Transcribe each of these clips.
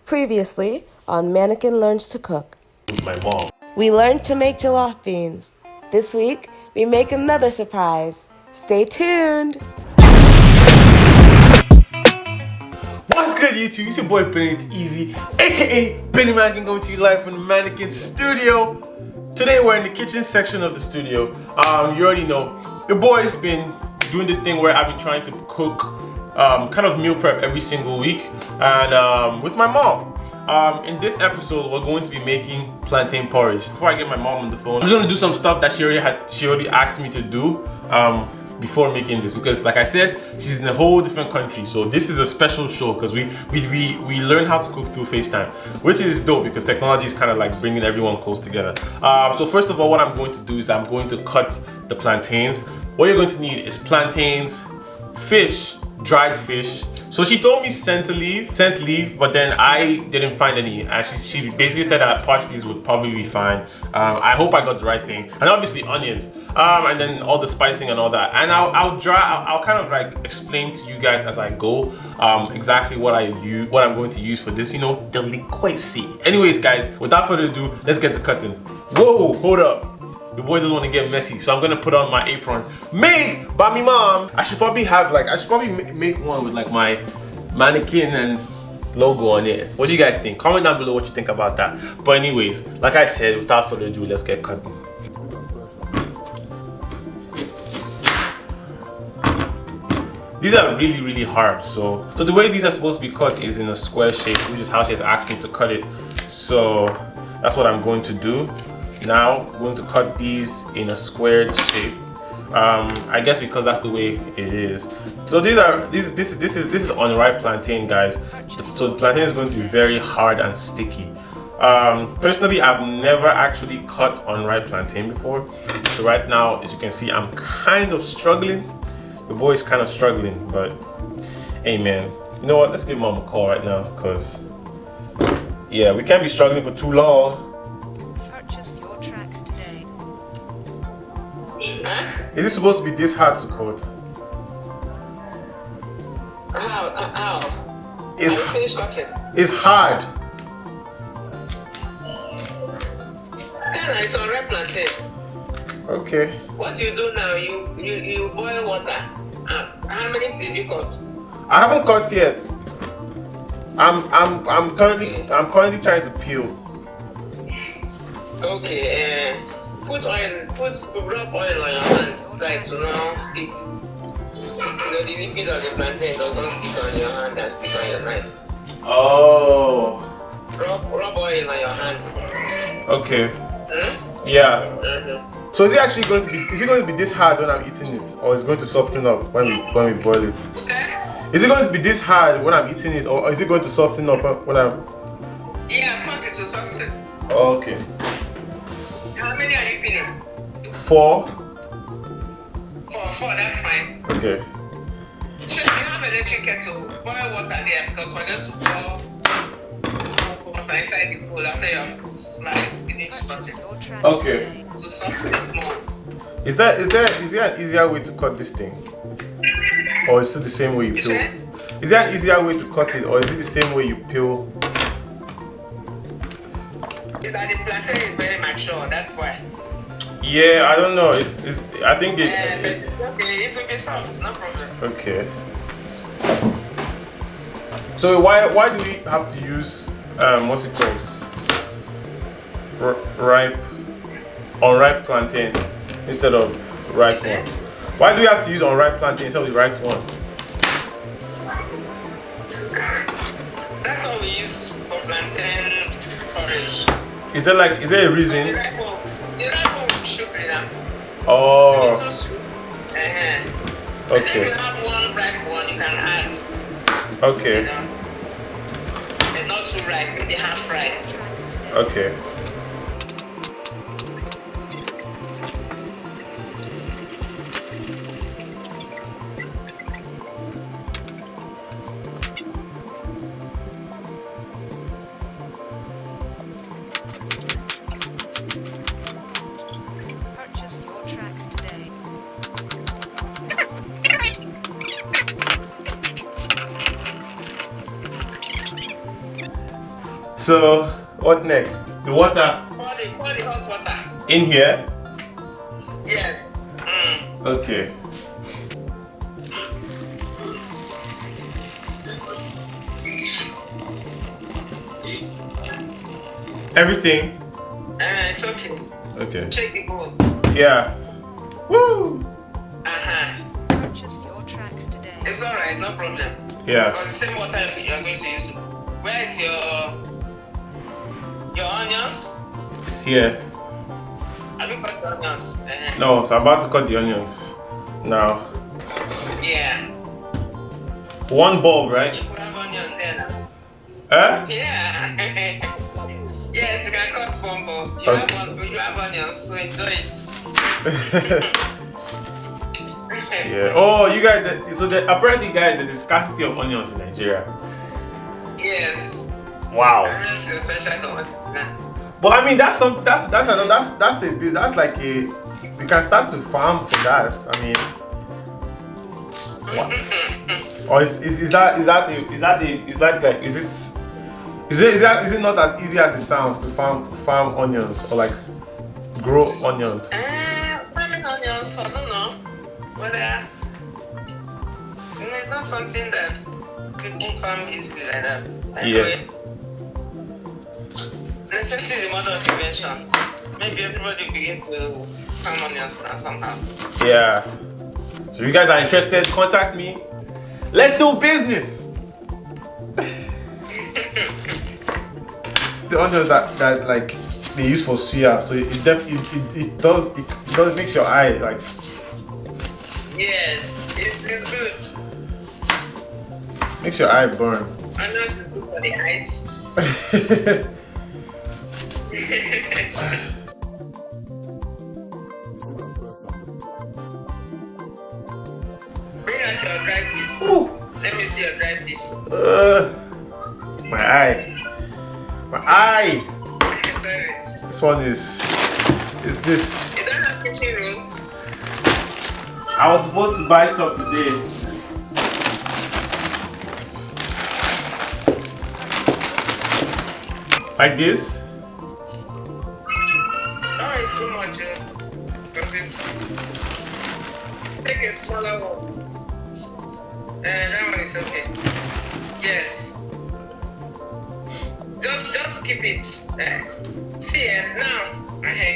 Previously on Mannequin Learns to Cook. With my mom. We learned to make jollof beans. This week, we make another surprise. Stay tuned. What's good, YouTube? It's your boy Benny, it's Easy, aka Benny Mannequin, coming to you live from the Mannequin studio. Today we're in the kitchen section of the studio. You already know, your boy's been doing this thing where I've been trying to cook kind of meal prep every single week, and with my mom. In this episode, we're going to be making plantain porridge. Before I get my mom on the phone, I'm just going to do some stuff that she already asked me to do before making this, because like I said, she's in a whole different country. So this is a special show because we learn how to cook through FaceTime, which is dope because technology is kind of like bringing everyone close together. So first of all, what I'm going to do is I'm going to cut the plantains. What you're going to need is plantains, fish, dried fish. So she told me scent leaf, but then I didn't find any. And she basically said that parsley would probably be fine. I hope I got the right thing. And obviously onions, and then all the spicing and all that. And I'll kind of like explain to you guys as I go exactly what I'm going to use for this, delicacy. Anyways, guys, without further ado, let's get to cutting. Whoa, hold up. The boy doesn't want to get messy, so I'm gonna put on my apron made by me mom. I should probably make one with like my mannequin and logo on it. What do you guys think? Comment down below what you think about that. But anyways, like I said, without further ado, let's get cutting. These are really, really hard. So the way these are supposed to be cut is in a square shape, which is how she has asked me to cut it. So that's what I'm going to do. Now I'm going to cut these in a squared shape. I guess because that's the way it is. So this is unripe plantain, guys. So the plantain is going to be very hard and sticky. Personally, I've never actually cut unripe plantain before. So right now, as you can see, I'm kind of struggling. The boy is kind of struggling, but hey man, you know what? Let's give mom a call right now, cause yeah, we can't be struggling for too long. Is it supposed to be this hard to cut? How? It's hard. Yeah, it's alright plantain. Okay. What you do now? You boil water. How many did you cut? I haven't cut yet. I'm currently trying to peel. Okay. Rub oil on your hand, try to not stick. The liquid of the plantain doesn't stick on your hand and stick on your knife. Oh. Rub oil on your hand. Okay. Yeah. So is it actually going to be this hard when I'm eating it, or is it going to soften up when we boil it? Is it going to be this hard when I'm eating it, or is it going to soften up when I'm? Yeah, first it will soften. Oh, okay. How many are you feeding? 4. 4, that's fine. Okay. Should you have electric kettle, boil water there because we're going to pour water inside the bowl after you have sliced finished cutting. Okay. To soften it more. Is there an easier way to cut this thing? Or is it the same way you peel? Is there an easier way to cut it, or is it the same way you peel? That the plantain is very mature, that's why. Yeah, I don't know. I think it will be soft, no problem. Okay. So why do we have to use what's it called? Unripe plantain instead of ripe one? Why do we have to use unripe plantain instead of the ripe one? That's what we use for plantain porridge. Is there a reason? The ripe one will shoot enough. Oh. Okay. And if you have one ripe one, you can add. Okay. And not too ripe, maybe half ripe. Okay. So, what next? The water Pour the hot water. in here? Yes. Okay. Everything? It's okay. Okay. Shake the bowl. Yeah. Woo! Purchase your tracks today. It's alright, no problem. Yeah. But the same water you are going to use. Where is your onions? It's here. Have you cut the onions? No, so I'm about to cut the onions now. Yeah. One bulb, You right? could have onions there now. Huh? Yeah. Yes, you can cut bombo. You have onions, so enjoy it. Yeah. Oh, you guys. So apparently, guys, there's a scarcity of onions in Nigeria. Yes. Wow. That's the essential one. But I mean, that's a bit. That's like a. We can start to farm for that. I mean. What? Or is it not as easy as it sounds to farm onions or like grow onions? Farming onions, I don't know. But it's not something that people farm easily like that. Yeah. Necessity is the mother of invention. Maybe everybody begin to farm onions now somehow. Yeah. So if you guys are interested, contact me. Let's do business. The onions that like they use for suya, so it does makes your eye like. Yes, it's good. Makes your eye burn. Onions is good for the eyes. Bring out your dry fish. Ooh. Let me see your dry fish. My eye. Sorry. This one is this. You don't have kitchen roll? I was supposed to buy some today. Like this? No, it's too much. Because it's... Take a smaller one. That one is okay. Yes. Just keep it. See, now.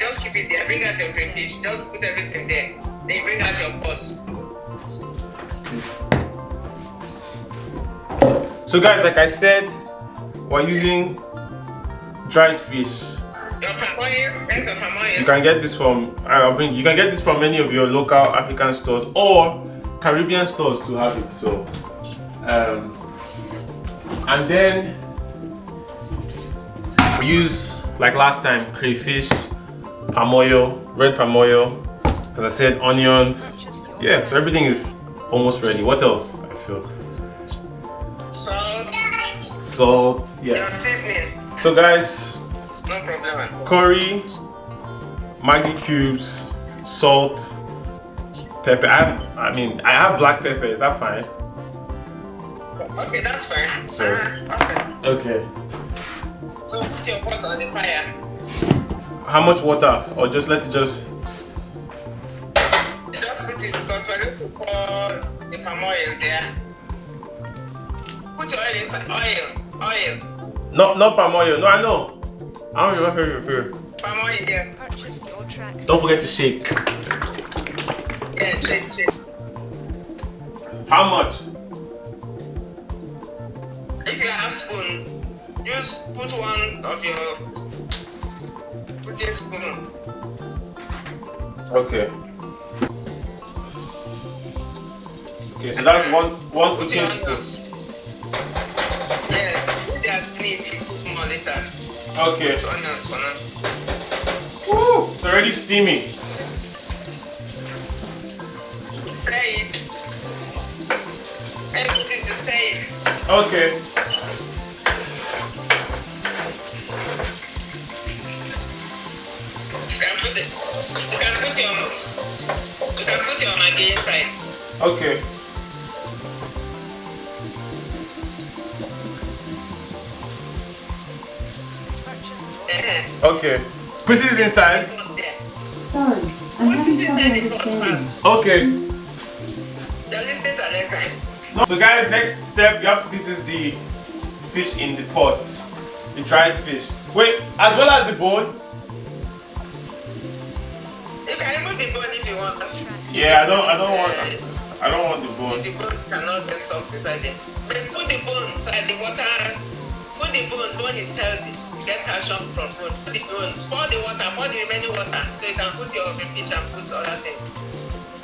Just keep it there. Bring out your crayfish. Just put everything there. Then bring out your pots. So guys, like I said, we're using dried fish. Your palm oil. That's your palm oil. You can get this from you can get this from any of your local African stores or Caribbean stores to have it. So and then we use, like last time, crayfish, palm oil, red palm oil, as I said, onions. Yeah, so everything is almost ready. What else? I feel salt. Your Yeah. seasoning. So guys, No problem. curry, Maggi cubes, salt, pepper. I have black pepper. Is that fine? Okay, that's fine. So- Okay. Okay. So put your pot on the fire. How much water? Or just let it just. Just put it because we're going to pour the palm oil there. Put your oil inside. Oil. Not palm oil. No, I know. I don't remember. Palm oil there. Purchase your tracks. Don't forget to shake. Yeah, shake. How much? If you have spoon, just put one of your cooking spoon. Okay. Okay, so that's one Put cooking your spoon. onions. Yes, put your need to cook more later. Okay. Put onions for now. Woo! It's already steaming. Stir it. Everything to stir it. Okay. You can put your Maggi inside. Okay. Okay. Push it inside. Sorry, I'm having trouble understanding. Okay. Does it fit on the side? So guys, next step, you have to pieces the fish in the pot. The dried fish. Wait, as well as the bone? You can remove the bone if you want. Yeah, I don't want the bone. The bone cannot get soft inside it. But put the bone inside the water. Put the bone is healthy. Get calcium from bone. Put the bone. Pour the water, pour the remaining water. So you can put your fish and put other things.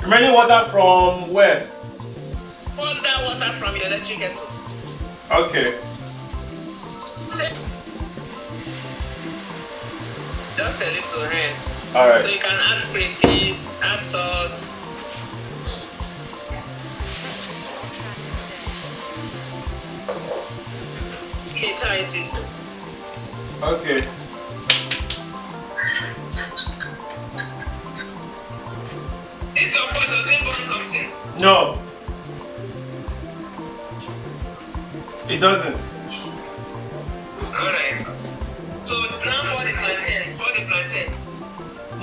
Remaining water from where? Pour that water from your electric kettle. Okay. Just a little hand. So Alright. you can add protein, add salt. It's how it is. Okay. This your pot, does it burn something? No. It doesn't. Alright. So now pour the plantain. Pour the plantain.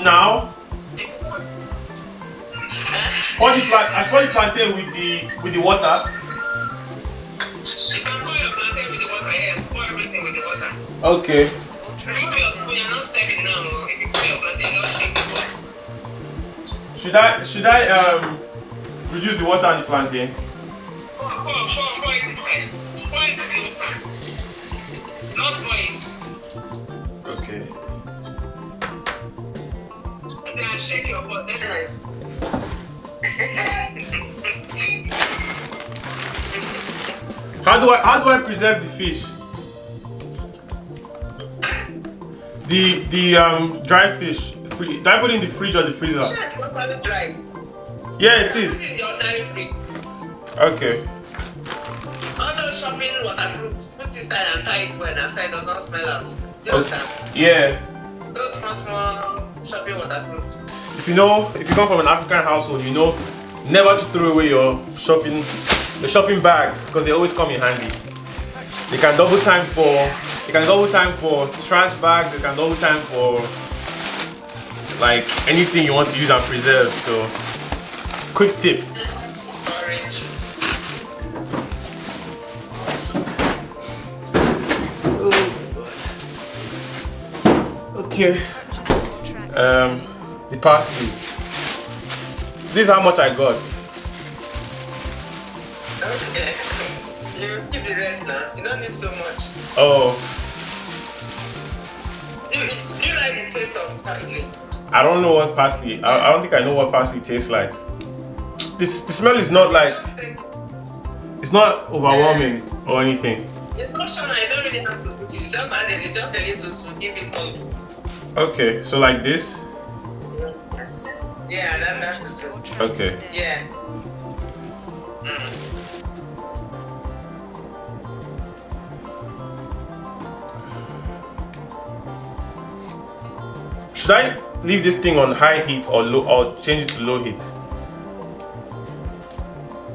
Now, I pour the plantain with the water. You can pour your plantain with the water, yes. Pour everything with the water. Okay. Remove your spoon, you're not stirring now. If you pour your plantain, don't shake the pot. Should I reduce the water on the plantain? Pour it inside. Pour it in the water. Not pour it. Okay. Then shake your pot. Then nice. How do I preserve the fish? The dry fish. Do I put it in the fridge or the freezer? Sure, it's properly dry. Yeah, it is. Put it in the ordinary fridge. Okay. All those shopping waterproof, put it inside and tie it well and so it doesn't smell out. You understand? Yeah. Those small shopping waterproof. If you come from an African household, you know never to throw away your shopping bags because they always come in handy. They can double time for trash bags. They can double time for like anything you want to use and preserve. So, quick tip. Storage. Okay. The pasties. This is how much I got. Okay. You keep the rest now. You don't need so much. Oh, Do you like the taste of parsley? I don't know what parsley. I don't think I know what parsley tastes like. The smell is not like, it's not overwhelming or anything. It's optional. You don't really have to put it. Just add it. Just a little to give it all. Okay, so like this. Yeah, that's Your good. tracks Okay. today. Yeah. Should I leave this thing on high heat or low, or change it to low heat?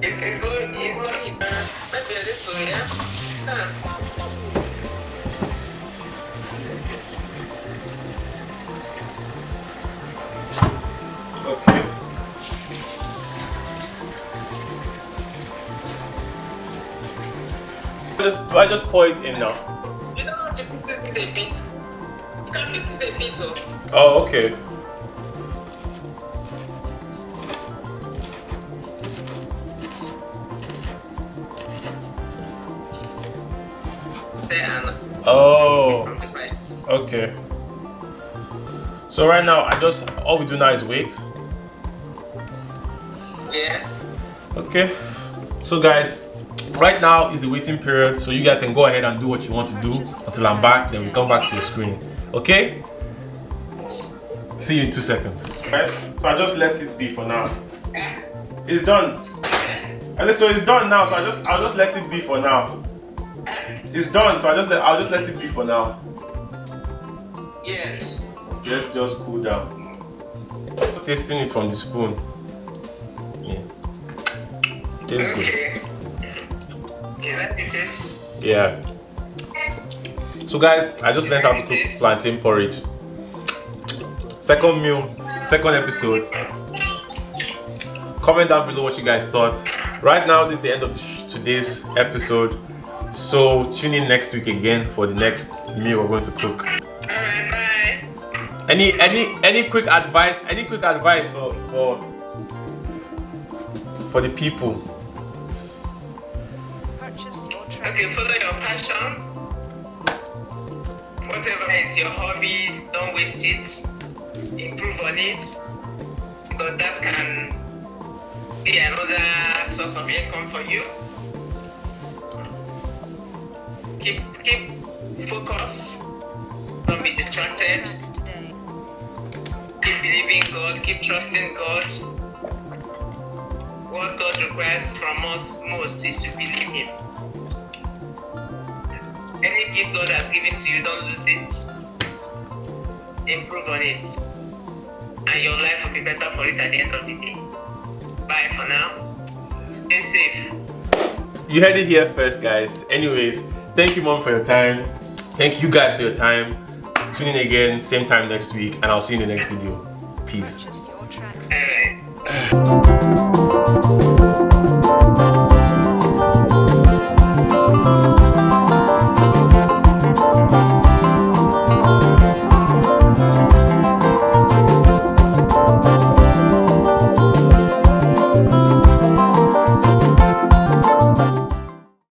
It's going. Maybe a little, yeah. Okay. Do I just pour it in now? You don't have to put it in a bit. You can put it in a bit, oh. Oh, okay. Stay and Oh, from the right. okay. So right now, all we do now is wait. Yes. Okay. So guys, right now is the waiting period, so you guys can go ahead and do what you want to do until I'm back. Then we come back to your screen. Okay? See you in 2 seconds. Right? So I just let it be for now. It's done. So it's done now. So I'll just let it be for now. It's done. So I'll just let it be for now. Yes. Okay, let's just cool down. Tasting it from the spoon. Yeah. Tastes good. Okay. You like the taste? Yeah. So guys, I just learned how to cook plantain porridge. Second meal, second episode. Comment down below what you guys thought. Right now, this is the end of today's episode. So tune in next week again for the next meal we're going to cook. Alright, bye. Any quick advice? Any quick advice for the people? Purchase your tracks. Okay, follow your passion. Whatever is your hobby, don't waste it. Improve on it. Because that can be another source of income for you. Keep focus. Don't be distracted. Tracks today. Keep believing God. Keep trusting God. What God requires from us most is to believe Him. Any gift God has given to you, don't lose it. Improve on it. And your life will be better for it at the end of the day. Bye for now. Stay safe. You heard it here first, guys. Anyways, thank you, Mom, for your time. Thank you guys for your time. Tune in again, same time next week, and I'll see you in the next video. Peace. Purchase your tracks. Alright.